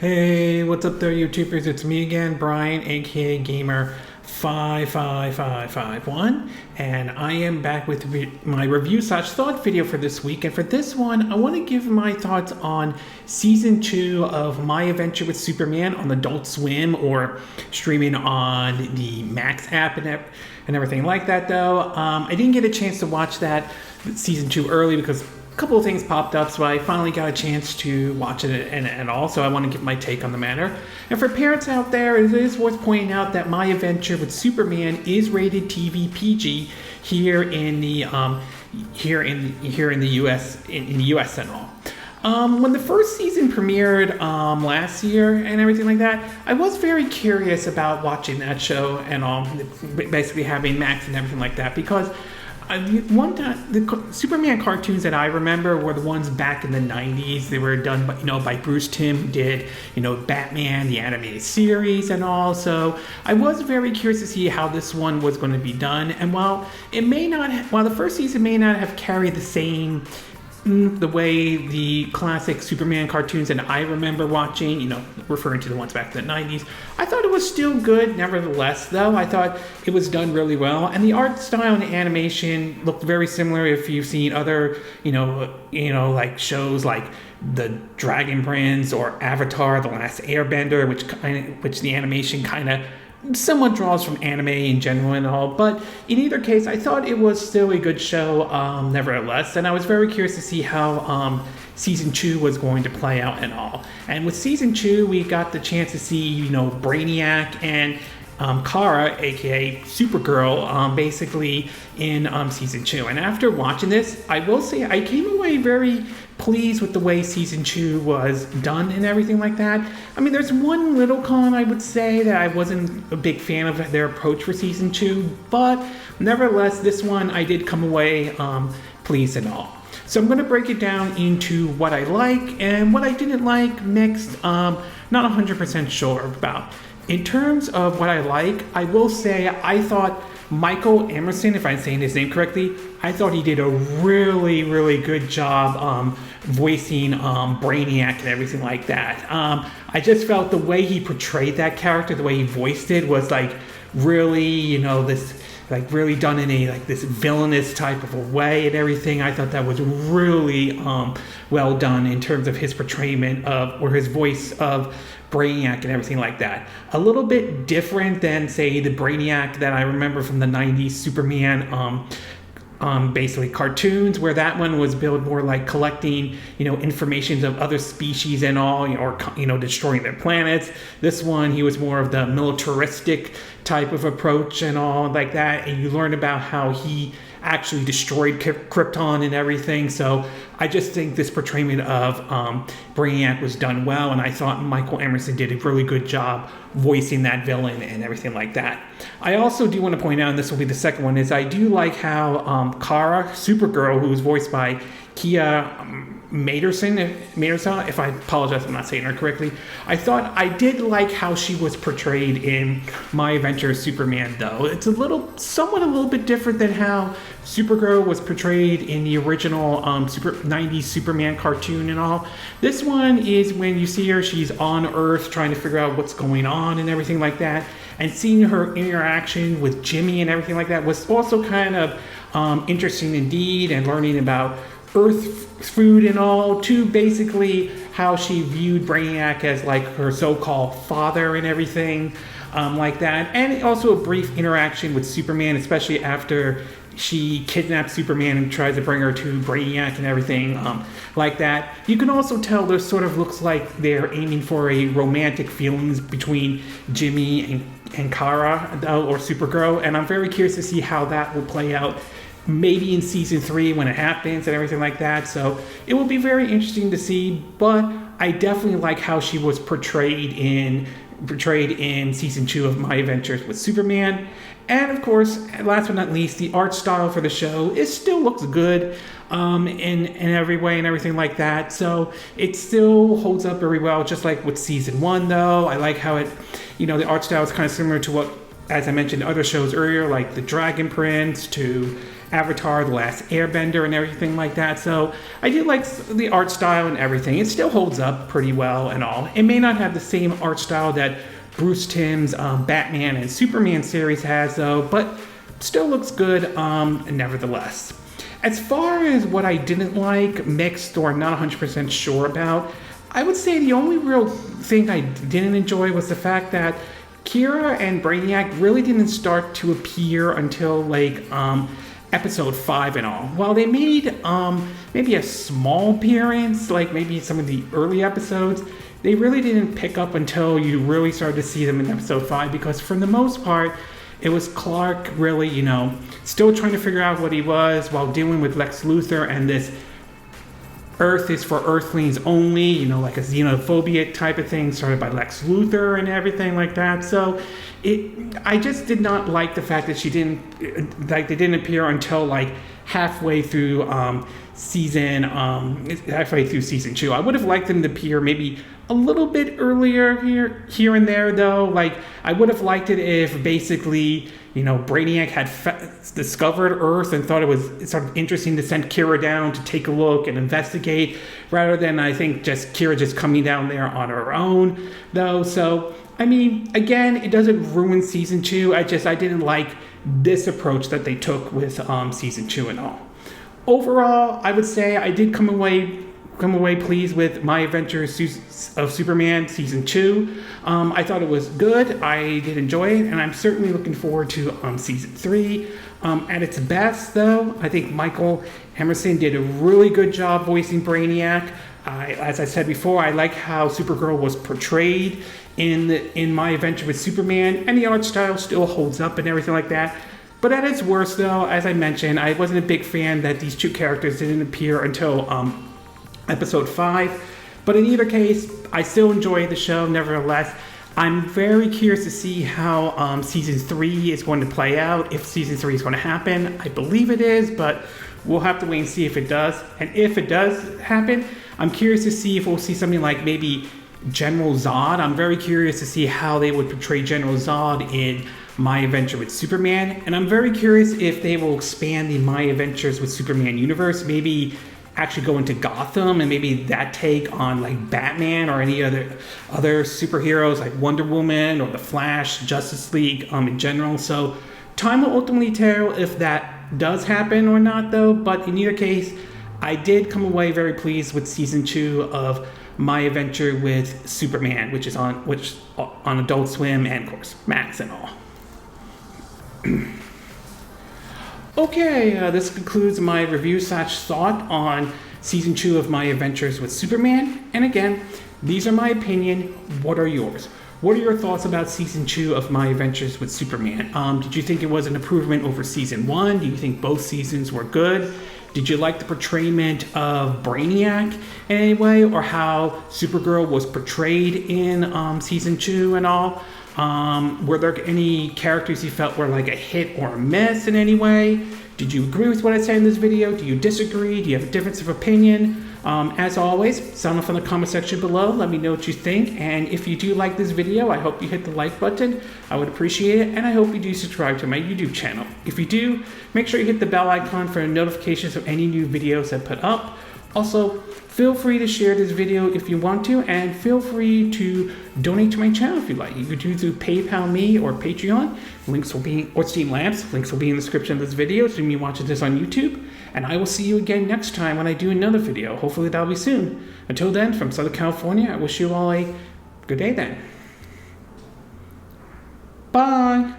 Hey, what's up there, YouTubers? It's me again, Brian, aka Gamer 55551, and I am back with my review slash thought video for this week. And for this one, I want to give my thoughts on season 2 of My Adventure with Superman on Adult Swim, or streaming on the Max app and everything like that. Though I didn't get a chance to watch that season 2 early because a couple of things popped up, so I finally got a chance to watch it and all, so I want to give my take on the matter. And for parents out there, it is worth pointing out that My Adventure with Superman is rated TV PG here in the US in the US and all. When the first season premiered last year and everything like that, I was very curious about watching that show and all, basically having Max and everything like that, because one time, the Superman cartoons that I remember were the ones back in the 90s. They were done by Bruce Timm, who did, Batman, the animated series and all. So I was very curious to see how this one was going to be done. And while the first season may not have carried the way the classic Superman cartoons that I remember watching, referring to the ones back in the 90s, I thought it was still good. Nevertheless, though, I thought it was done really well, and the art style and animation looked very similar if you've seen other, like shows like the Dragon Prince or Avatar: The Last Airbender, which the animation kind of somewhat draws from anime in general and all. But in either case, I thought it was still a good show nevertheless, and I was very curious to see how season 2 was going to play out and all. And with season 2, we got the chance to see Brainiac and Kara, aka Supergirl, basically in season 2. And after watching this, I will say I came away very pleased with the way season 2 was done and everything like that. I mean, there's one little con I would say that I wasn't a big fan of their approach for season 2, but nevertheless, this one I did come away pleased and all. So I'm going to break it down into what I like and what I didn't like mixed, not 100% sure about. In terms of what I like, I will say I thought Michael Emerson, if I'm saying his name correctly, I thought he did a really, really good job voicing Brainiac and everything like that. I just felt the way he portrayed that character, the way he voiced it, was like really, this really done in a this villainous type of a way and everything. I thought that was really well done in terms of his portrayment or his voice of Brainiac and everything like that. A little bit different than, say, the Brainiac that I remember from the 90s Superman basically cartoons, where that one was billed more like collecting information of other species and all, or destroying their planets. This one, he was more of the militaristic type of approach and all like that, and you learn about how he actually destroyed Krypton and everything. So I just think this portrayal of Brainiac was done well, and I thought Michael Emerson did a really good job voicing that villain and everything like that. I also do want to point out, and this will be the second one, is I do like how Kara, Supergirl, who was voiced by Kiana Madeira, if I apologize, I'm not saying her correctly. I did like how she was portrayed in My Adventure with Superman, though. It's somewhat a little bit different than how Supergirl was portrayed in the original 90s Superman cartoon and all. This one is when you see her, she's on Earth trying to figure out what's going on and everything like that. And seeing her interaction with Jimmy and everything like that was also kind of interesting indeed, and learning about Earth food and all, to basically how she viewed Brainiac as like her so-called father and everything like that. And also a brief interaction with Superman, especially after she kidnaps Superman and tries to bring her to Brainiac and everything like that. You can also tell there sort of looks like they're aiming for a romantic feelings between Jimmy and Kara, or Supergirl, and I'm very curious to see how that will play out, maybe in season 3 when it happens and everything like that. So it will be very interesting to see, but I definitely like how she was portrayed in season 2 of My Adventures with Superman. And of course, last but not least, the art style for the show still looks good in every way and everything like that. So it still holds up very well, just like with season 1 though. I like how the art style is kind of similar to what, as I mentioned, other shows earlier, like the Dragon Prince Avatar, The Last Airbender, and everything like that. So I do like the art style and everything. It still holds up pretty well and all. It may not have the same art style that Bruce Timm's Batman and Superman series has, though, but still looks good nevertheless. As far as what I didn't like, mixed, or not 100% sure about, I would say the only real thing I didn't enjoy was the fact that Kara and Brainiac really didn't start to appear until like episode 5 and all. While they made maybe a small appearance, like maybe some of the early episodes, they really didn't pick up until you really started to see them in episode 5, because for the most part, it was Clark really, still trying to figure out what he was while dealing with Lex Luthor and this Earth is for Earthlings only, like a xenophobia type of thing started by Lex Luthor and everything like that. So I just did not like the fact that they didn't appear until like halfway through season 2. I would have liked them to appear maybe a little bit earlier here and there, though. Like, I would have liked it if basically, Brainiac had discovered Earth and thought it was sort of interesting to send Kara down to take a look and investigate, rather than, I think, just Kara just coming down there on her own, though. So, I mean, again, it doesn't ruin season 2. I didn't like this approach that they took with season 2 and all. Overall, I would say I did come away pleased with My Adventures of Superman season 2. I thought it was good. I did enjoy it, and I'm certainly looking forward to season 3. At its best, though, I think Michael Emerson did a really good job voicing Brainiac. As I said before, I like how Supergirl was portrayed in My Adventure with Superman, and the art style still holds up and everything like that. But at its worst, though, as I mentioned, I wasn't a big fan that these two characters didn't appear until episode 5. But in either case, I still enjoy the show nevertheless. I'm very curious to see how season 3 is going to play out, if season 3 is going to happen. I believe it is, but we'll have to wait and see if it does. And if it does happen, I'm curious to see if we'll see something like maybe General Zod. I'm very curious to see how they would portray General Zod in My Adventure with Superman. And I'm very curious if they will expand the My Adventures with Superman universe, maybe actually go into Gotham, and maybe that take on like Batman or any other superheroes like Wonder Woman or the Flash, Justice League in general. So time will ultimately tell if that does happen or not, though. But in either case, I did come away very pleased with season 2 of My Adventure with Superman, which is on Adult Swim and of course Max and all. Okay, this concludes my review / thought on season 2 of My Adventures with Superman. And again, these are my opinion. What are yours? What are your thoughts about season 2 of My Adventures with Superman? Did you think it was an improvement over season 1? Do you think both seasons were good? Did you like the portrayment of Brainiac in any way, or how Supergirl was portrayed in season 2 and all? Were there any characters you felt were like a hit or a miss in any way? Did you agree with what I said in this video? Do you disagree? Do you have a difference of opinion? As always, sound off in the comment section below. Let me know what you think. And if you do like this video, I hope you hit the like button. I would appreciate it. And I hope you do subscribe to my YouTube channel. If you do, make sure you hit the bell icon for notifications of any new videos I put up. Also, feel free to share this video if you want to, and feel free to donate to my channel if you like. You could do through PayPal me or Patreon. Links will be, or Steam Labs. Links will be in the description of this video, so you watching this on YouTube. And I will see you again next time when I do another video. Hopefully that'll be soon. Until then, from Southern California, I wish you all a good day then. Bye.